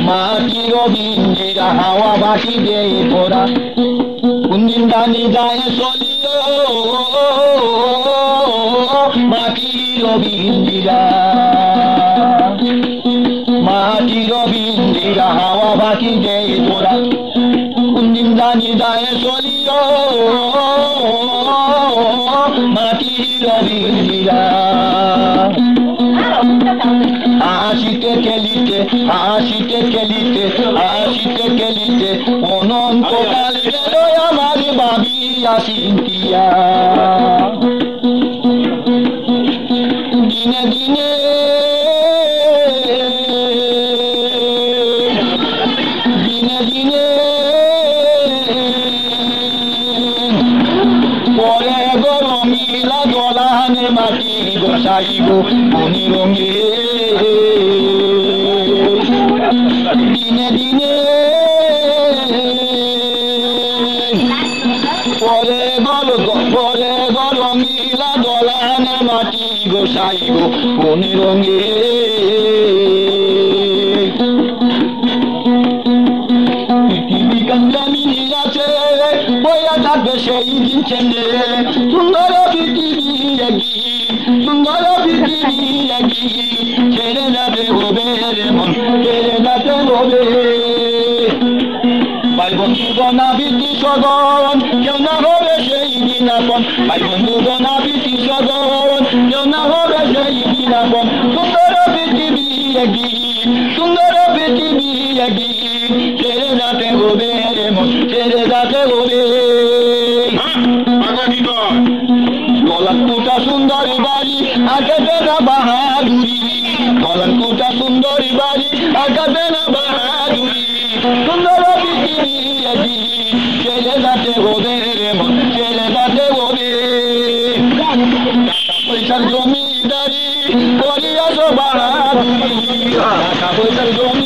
মাটির বিন্দিরা হাওয়া বাটি দেয় ভরা কোনদিন জানি যায় চলিও মাটির বিন্দিরা মাটির বিন্দিরা হাওয়া বাটি দেয় ভরা কোনদিন জানি যায় চলিও মাটির বিন্দিরা হাসিতে খেলিতে হাসিতে খেলিতে হাসিতে খেলিতে অনন্তকাল গেল আমার ভাবিয়া চিন্তিয়া দিনে দিনে দিনে দিনে পরে গরমিলা দলানে মাটি বসাইব মনি রঙে দিনে দিনে পরে গরমিলা দলানে মাটি বসাইব মনি রঙে পৃথিবী কান্দামিনী আছে বইয়া থাকবে সেই দিন চেনে সুন্দর পৃথিবী লাগি সুন্দর পৃথিবী লাগি ছেড়ে যাবে হবে রে মন ছেড়ে যাবে হবে ভাই বন্ধু গনা বীতি সগন কেউ না হবে সেই দিন আপন ভাই বন্ধু গনা বীতি সগন কেউ না হবে সেই দিন আপন সুন্দর পৃথিবী লাগি সুন্দর পৃথিবী লাগি ছেড়ে যাতে হবে রে মন ছেড়ে যাতে হবে গলাকুটা সুন্দরী বাড়ি আকাশে না বাহাদুরি গলাকুটা সুন্দরী বাড়ি আকাশে না বাহাদুরি সুন্দর পৃথিবী লাগি ছেড়ে যাতে হবে রে মন ছেড়ে যাতে হবে পয়সার জমিদারি করিয়াছ বাহাদুরি টাকা পয়সার জমি